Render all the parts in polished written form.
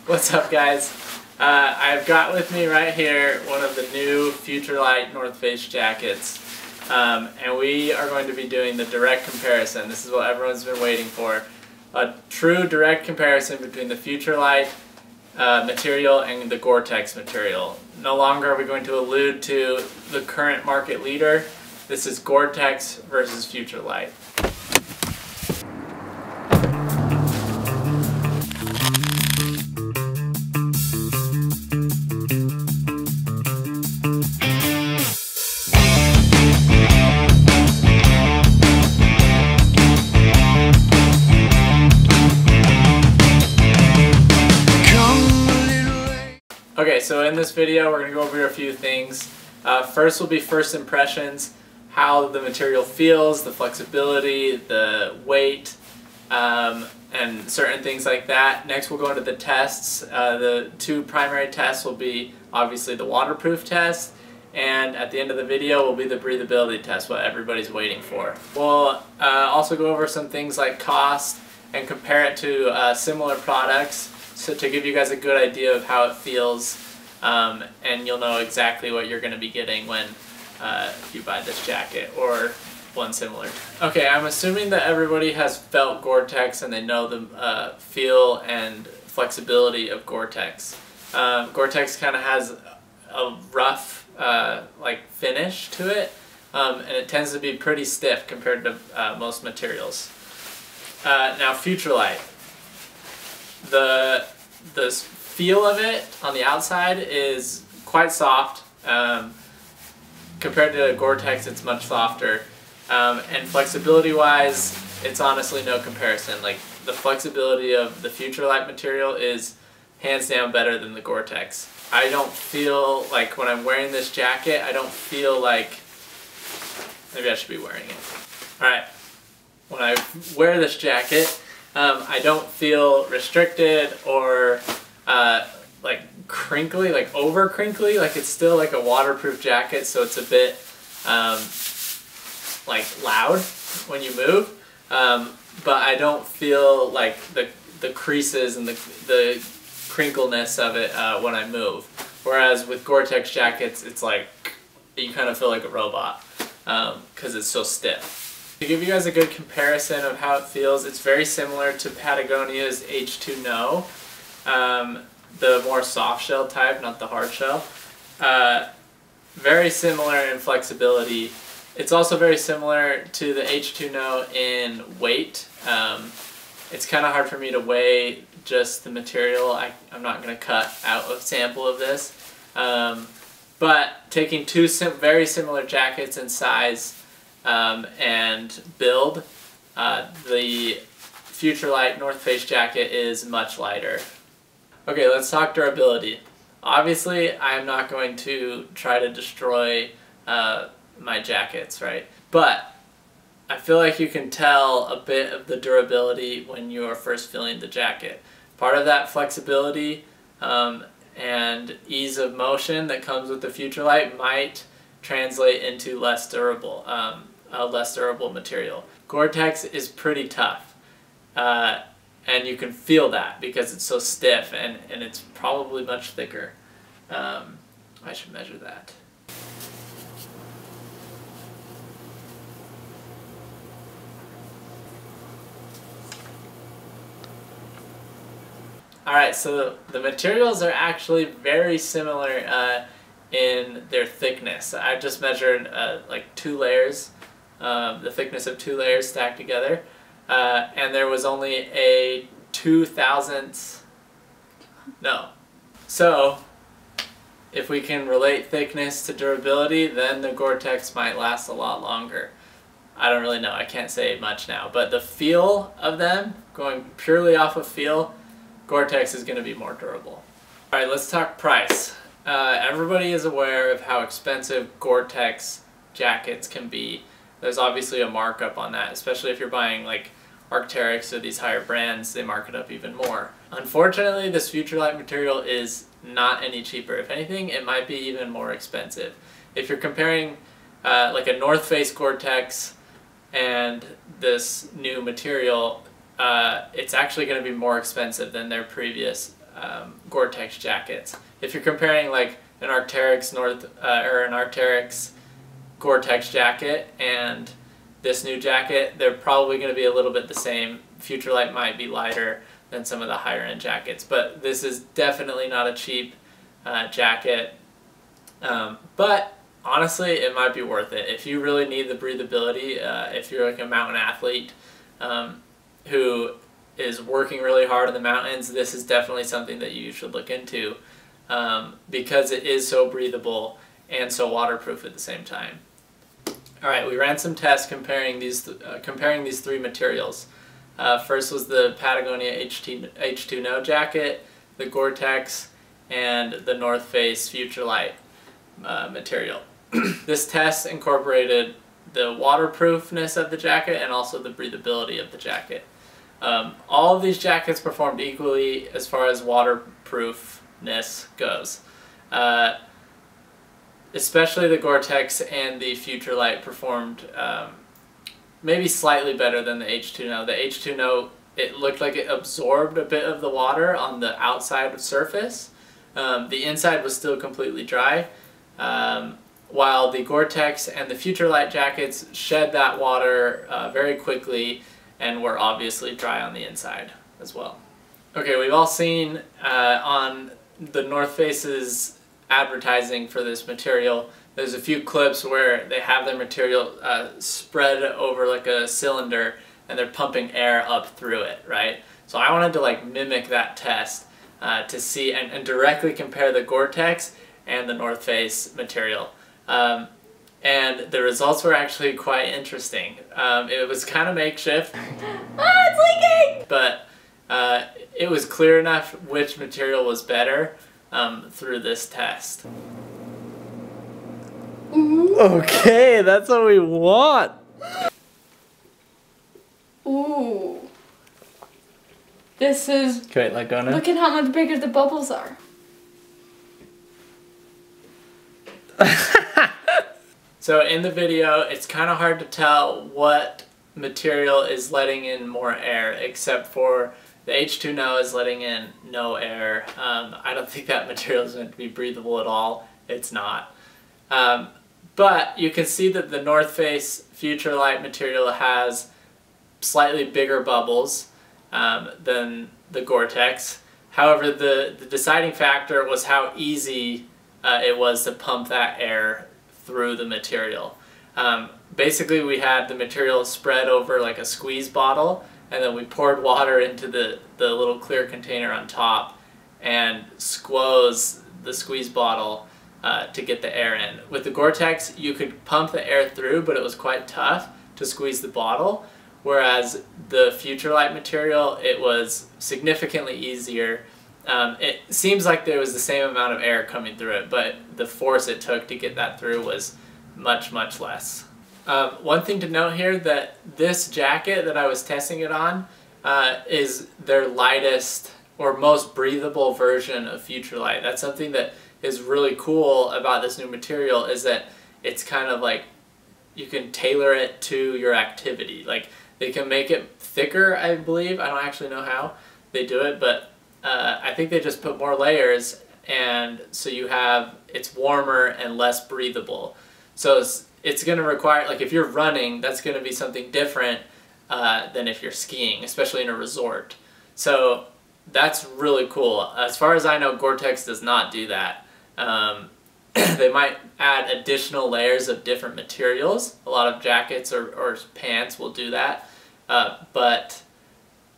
What's up, guys? I've got with me right here one of the new Futurelight North Face jackets, and we are going to be doing the direct comparison. This is what everyone's been waiting for. A true direct comparison between the Futurelight material and the Gore-tex material. No longer are we going to allude to the current market leader. This is Gore-tex versus Futurelight. Okay, so in this video we're going to go over a few things. First will be first impressions, how the material feels, the flexibility, the weight, and certain things like that. Next we'll go into the tests. The two primary tests will be obviously the waterproof test, and at the end of the video will be the breathability test, what everybody's waiting for. We'll also go over some things like cost and compare it to similar products, so to give you guys a good idea of how it feels, and you'll know exactly what you're going to be getting when you buy this jacket or one similar. Okay, I'm assuming that everybody has felt Gore-tex and they know the feel and flexibility of Gore-tex. Gore-tex kind of has a rough like finish to it, and it tends to be pretty stiff compared to most materials. Now Futurelight. The feel of it on the outside is quite soft. Compared to Gore-tex, it's much softer. And flexibility-wise, it's honestly no comparison. Like, the flexibility of the Futurelight material is hands down better than the Gore-tex. I don't feel like when I'm wearing this jacket, I don't feel like maybe I should be wearing it. Alright, when I wear this jacket, I don't feel restricted or like crinkly, like over crinkly. Like, it's still like a waterproof jacket, so it's a bit like loud when you move, but I don't feel like the creases and the crinkleness of it when I move. Whereas with Gore-tex jackets, it's like you kind of feel like a robot because it's so stiff. To give you guys a good comparison of how it feels, it's very similar to Patagonia's H2No, the more soft shell type, not the hard shell. Very similar in flexibility. It's also very similar to the H2No in weight. It's kind of hard for me to weigh just the material. I'm not going to cut out a sample of this. But taking two very similar jackets in size and build, the Futurelight North Face jacket is much lighter. Okay, let's talk durability. Obviously, I'm not going to try to destroy my jackets, right? But I feel like you can tell a bit of the durability when you are first feeling the jacket. Part of that flexibility and ease of motion that comes with the Futurelight might translate into less durable, a less durable material. Gore-tex is pretty tough, and you can feel that because it's so stiff, and it's probably much thicker. I should measure that. Alright, so the materials are actually very similar in their thickness. I've just measured like 2 layers, the thickness of 2 layers stacked together, and there was only a 0.002. No. So, if we can relate thickness to durability, then the Gore-tex might last a lot longer. I don't really know, I can't say much now, but the feel of them, going purely off of feel, Gore-tex is going to be more durable. Alright, let's talk price. Everybody is aware of how expensive Gore-tex jackets can be. There's obviously a markup on that, especially if you're buying like Arc'teryx or these higher brands, they mark it up even more. Unfortunately, this Futurelight material is not any cheaper. If anything, it might be even more expensive. If you're comparing like a North Face Gore-tex and this new material, it's actually going to be more expensive than their previous Gore-Tex jackets. If you're comparing like an Arc'teryx or an Arc'teryx Gore-Tex jacket and this new jacket, they're probably going to be a little bit the same. Futurelight might be lighter than some of the higher end jackets, but this is definitely not a cheap jacket. But honestly, it might be worth it if you really need the breathability. If you're like a mountain athlete who is working really hard in the mountains, this is definitely something that you should look into because it is so breathable and so waterproof at the same time. All right, we ran some tests comparing these three materials. First was the Patagonia H2No jacket, the Gore-Tex, and the North Face Futurelight material. This test incorporated the waterproofness of the jacket and also the breathability of the jacket. All of these jackets performed equally as far as waterproofness goes. Especially the Gore-Tex and the Futurelight performed maybe slightly better than the H2No. The H2No, it looked like it absorbed a bit of the water on the outside surface. The inside was still completely dry, while the Gore-Tex and the Futurelight jackets shed that water very quickly and were obviously dry on the inside as well. Okay, we've all seen on the North Face's advertising for this material, there's a few clips where they have their material spread over like a cylinder and they're pumping air up through it, right? So I wanted to like mimic that test to see and directly compare the Gore-Tex and the North Face material. And the results were actually quite interesting. It was kind of makeshift. Ah, it's leaking! But it was clear enough which material was better through this test. Ooh. Okay, that's what we want. Ooh. This is... Okay, let go now. Look at how much bigger the bubbles are. So in the video, it's kind of hard to tell what material is letting in more air, except for the H2No is letting in no air. I don't think that material is meant to be breathable at all. It's not. But you can see that the North Face Futurelight material has slightly bigger bubbles than the Gore-Tex. However, the deciding factor was how easy it was to pump that air through the material. Basically, we had the material spread over like a squeeze bottle, and then we poured water into the little clear container on top and squoze the squeeze bottle to get the air in. With the Gore-Tex, you could pump the air through, but it was quite tough to squeeze the bottle, whereas the Futurelight material, it was significantly easier. It seems like there was the same amount of air coming through it, but the force it took to get that through was much, much less. One thing to note here, that this jacket that I was testing it on is their lightest or most breathable version of Futurelight. That's something that is really cool about this new material, is that it's kind of like you can tailor it to your activity. Like they can make it thicker, I believe. I don't actually know how they do it, but I think they just put more layers, and so it's warmer and less breathable. So it's going to require, like if you're running, that's going to be something different than if you're skiing, especially in a resort. So that's really cool. As far as I know, Gore-Tex does not do that. They might add additional layers of different materials. A lot of jackets or pants will do that, but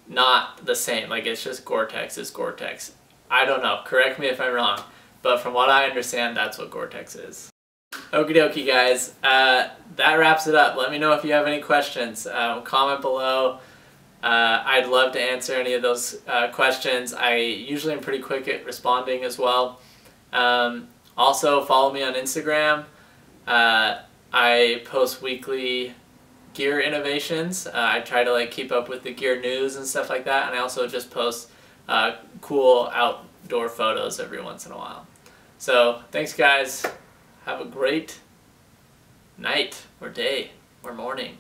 not the same. Like it's just Gore-Tex is Gore-Tex. I don't know. Correct me if I'm wrong, but from what I understand, that's what Gore-Tex is. Okie dokie, guys. That wraps it up. Let me know if you have any questions. Comment below. I'd love to answer any of those questions. I usually am pretty quick at responding as well. Also, follow me on Instagram. I post weekly gear innovations. I try to like keep up with the gear news and stuff like that, and I also just post cool outdoor photos every once in a while. So thanks, guys. Have a great night or day or morning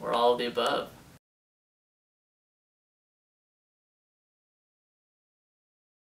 or all of the above.